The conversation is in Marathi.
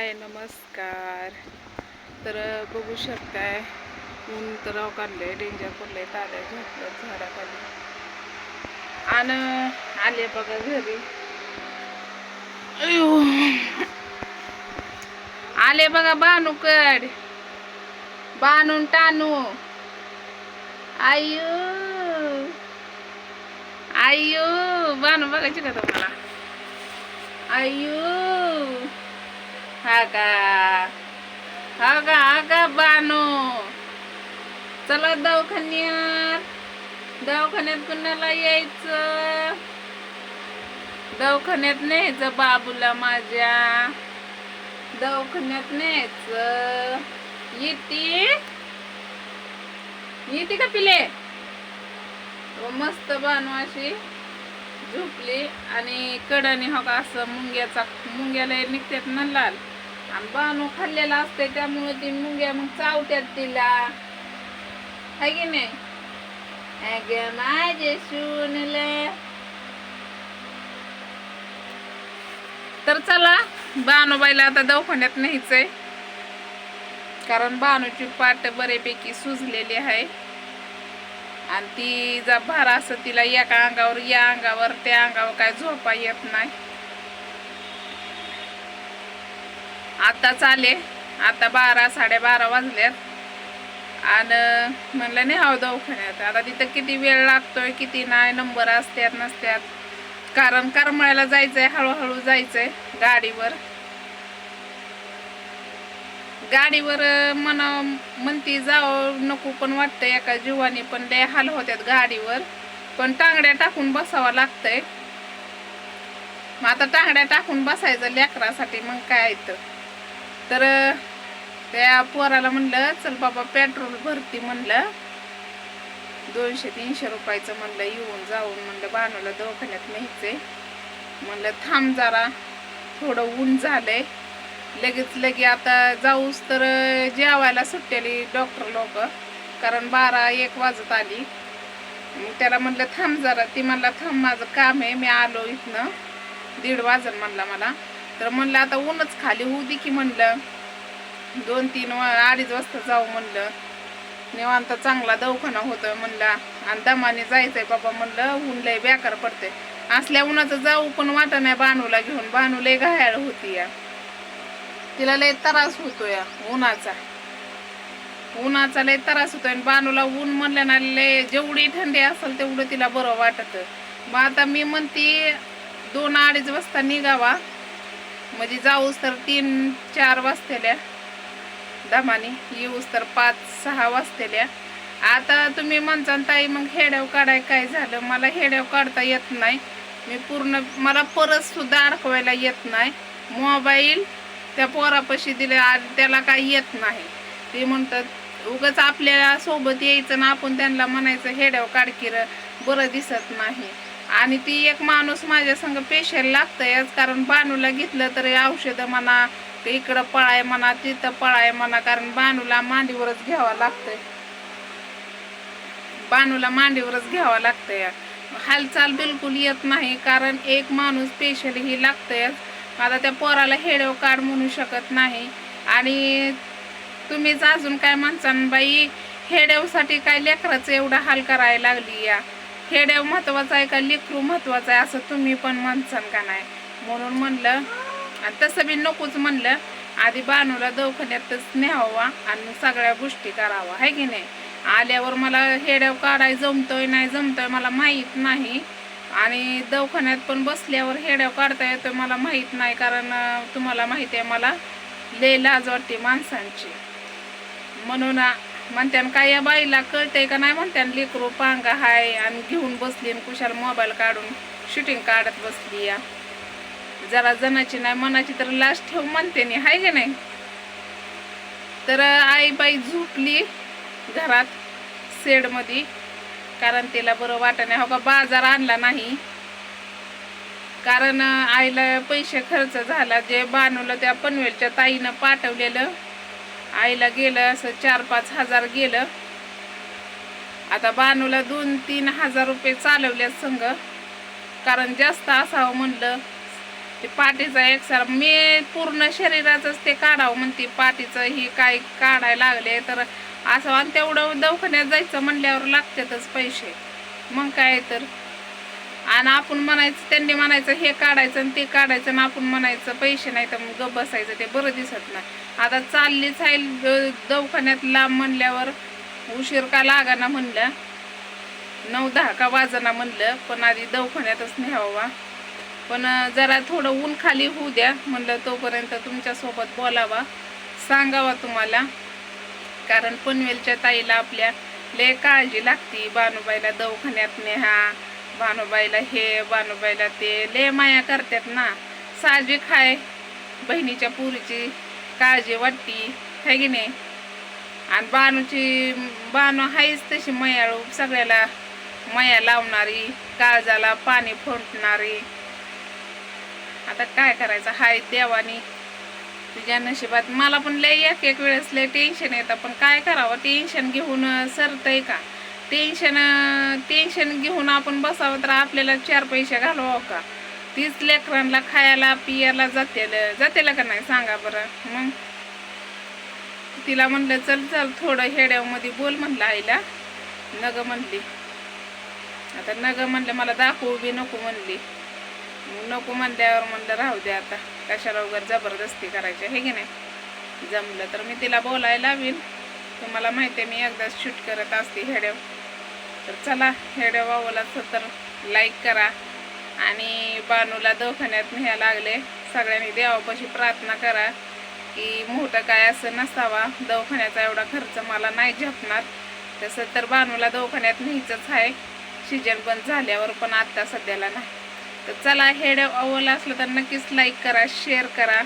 हाय नमस्कार. तर बघू शकताय ऊन तर काढले डेंजर पडले ताऱ्या झोपल्यात झाडाखाली आणि आले बघा घरी. अयो आले बघा बानूकड बानून टानू. आयु आयु बानू बघायची का तुम्हाला? आयु हा का बानू. चला दवाखान्यात कुणाला यायचं? दवाखान्यात न्यायचं बाबूला माझ्या. दवाखान्यात न्यायचं. येते का पिले? मस्त बानू अशी झोपली आणि कडाने हो का असं मुंग्याला निघतात ना लाल, आणि बानू खाल्लेला असते त्यामुळे ती मुंग्या मग चावत्यात तिला, है की नाही? अगं माझे सुनले. तर चला बानूबाईला आता दवाखान्यात न्यायचंय, कारण बानूची पाट बऱ्यापैकी सुजलेली आहे आणि ती जा भार असं तिला एका अंगावर या अंगावर त्या अंगावर काय झोपा येत नाही. आताच आले, आता 12-12:30 वाजल्यात आणि म्हणलं नाही हाव दवाखान्यात. आता तिथं किती वेळ लागतोय किती नाही, नंबर असतात नसतात, कारण करमाळ्याला जायचंय, हळूहळू जायचंय गाडीवर म्हणती जाव नको पण वाटतंय एका जीवानी, पण लय हाल होत्यात गाडीवर, पण टांगड्या टाकून बसावं लागतंय. मग आता टांगड्या टाकून बसायचं लेकरासाठी, मग काय येतं. तर त्या पोराला म्हणलं चल बाबा पेट्रोल भरती, म्हणलं 200-300 रुपयाचं, म्हणलं येऊन जाऊन, म्हणलं बानूला दवाखान्यात न्यायचंय. म्हणलं थांब जरा, थोडं ऊन झालंय, लगे आता जाऊस तर जेवायला सुटलेली डॉक्टर लोक, कारण 12-1 वाजत आली. मग त्याला म्हणलं थांब जरा, ती म्हणला थांब माझं काम आहे, मी आलो इथनं 1:30 वाजन म्हणला मला. तर म्हणलं आता ऊनच खाली होऊ दे की, म्हणलं 2-3-2:30 वाजता जाऊ, म्हणलं निवांत चांगला दवाखाना होतोय म्हणला, आणि दमाने जायचंय बाबा, म्हणलं ऊन लय बेकार पडतंय. असल्या उन्हाचं जाऊ पण वाटत नाही बानूला घेऊन, बानू लय घायाळ होती या, तिला लय त्रास होतोय उन्हाचा लय त्रास होतोय. आणि बानूला ऊन म्हणलं ना लय, जेवढी थंडी असेल तेवढं तिला बरं वाटत. मग आता मी म्हणते 2-2:30 वाजता निघावा, म्हणजे जाऊस तर 3-4 वाजतेल्या, दमाने येऊस तर 5-6 वाजतेल्या. आता तुम्ही म्हणता ताई मग हेड्याव काढाय काय झालं? मला हेड्याव काढता येत नाही, मला परस सुद्धा अडकवायला येत नाही. मोबाईल त्या पोरापाशी दिले, त्याला काही येत नाही. ते म्हणतात उगाच आपल्याला सोबत यायचं ना आपण त्यांना म्हणायचं हेड्याव काढकीर, बरं दिसत नाही. आणि ती एक माणूस माझ्या संग पेशल लागतंयच, कारण बानूला घेतलं तर औषधं म्हणा, इकडं पळाय म्हणा तिथं पळाय म्हणा, कारण बानूला मांडीवरच घ्यावं लागतंय. हालचाल बिलकुल येत नाही, कारण एक माणूस पेशल ही लागतंयच. आता त्या पोराला हेड्याव काढ म्हणू शकत नाही. आणि तुम्हीच अजून काय म्हणसान बाई, हेड्यावसाठी काय लेकराचं एवढा हाल करायला लागली या? हेड्याव महत्वाचा आहे का लेकरू महत्वाचं आहे असं तुम्ही पण म्हणसान का नाही? म्हणून म्हणलं, आणि तसं बी नकोच म्हणलं, आधी बानूला दवाखान्यातच न्यावा आणि सगळ्या गोष्टी करावा, है की नाही? आल्यावर मला हेड्याव काढाय जमतोय नाही जमतोय मला माहीत नाही, आणि दवाखान्यात पण बसल्यावर हेड्याव काढता येतोय मला माहीत नाही, कारण तुम्हाला माहिती आहे मला लय लाज वाटते माणसांची. म्हणून म्हणत्यान काय या बाईला कळतंय का नाही, म्हणत्यान लेकरू पांगा हाय आणि घेऊन बसली आणि कुशाला मोबाईल काढून शूटिंग काढत बसली या. जरा जनाची नाही मनाची तर लास्ट ठेव म्हणते नी, हाय का नाही? तर आई बाई झोपली घरात शेडमध्ये, कारण तिला बरं वाटत नाही. हो का बाजार आणला नाही, कारण आईला पैसे खर्च झाला, जे बानूला त्या पनवेलच्या ताईनं पाठवलेलं आईला गेलं असं 4-5 हजार गेलं. आता बानूला 2-3 हजार रुपये चालवल्यात संग, कारण जास्त असावं म्हणलं ते पाठीचा एक्सरा मी पूर्ण शरीराचंच ते काढावं म्हणते. पाठीचं ही काय काढायला लागले तर असं, आणि तेवढं दवाखान्यात जायचं म्हणल्यावर लागतातच पैसे. मग काय तर, आणि आपण म्हणायचं, त्यांनी म्हणायचं हे काढायचं आणि ते काढायचं, आणि आपण म्हणायचं पैसे नाही तर मग गप बसायचं. ते बरं दिसत नाही. आता चाललीच आहे दवाखान्यात लांब म्हणल्यावर उशीर का लागाना म्हणलं, 9-10 का वाजना म्हणलं, पण आधी दवाखान्यातच न्यावा. पण जरा थोडं ऊन खाली होऊ द्या म्हणलं, तोपर्यंत तुमच्यासोबत बोलावा, सांगावा तुम्हाला. कारण पनवेलच्या ताईला आपल्या लय काळजी लागती. बानूबाईला दवाखान्यात न्या, बानूबाईला हे, बानूबाईला ते, लय माया करतात ना. साहजिक आहे, बहिणीच्या पुरीची काळजी वाटती है की नाही. आणि बानू आहेच तशी मयाळू, सगळ्याला मया लावणारी, काळजाला पाणी फुटणारी. आता काय करायचं, हाय देवानी तुझ्या नशिबात. मला पण लय एक वेळेस लय टेन्शन येतं, पण काय करावं, टेन्शन घेऊन सरतंय का. टेन्शन घेऊन आपण बसावं तर आपल्याला 4 पैसे घालवावं का. तीच लेकरांना खायला पियाला जातेल का नाही सांगा बरं. मग तिला म्हणलं चल थोडं हेड्यामध्ये बोल म्हणलं आईला. नग म्हणली. आता नग म्हणलं, मला दाखवू बी नको म्हणली. नको म्हणल्यावर म्हणलं राहू दे आता, कशाला वगैरे जबरदस्ती करायची हे की नाही. जमलं तर मी तिला बोलायला लावीन. तुम्हाला माहिती आहे मी एकदाच शूट करत असते हेड्याव. तर चला, हेड्याव वावला तर लाईक करा. आणि बानूला दवाखान्यात न्यायला लागले. सगळ्यांनी देवापाशी प्रार्थना करा की मोठं काय असं नसावा. दवाखान्याचा एवढा खर्च मला नाही झेपणार. तसं तर बानूला दवाखान्यात न्यायचंच आहे, सीजन बंद झाल्यावर, पण आत्ता सध्याला नाही. तर चला, हेड्याव आवडला असलं तर नक्कीच लाईक करा, शेअर करा.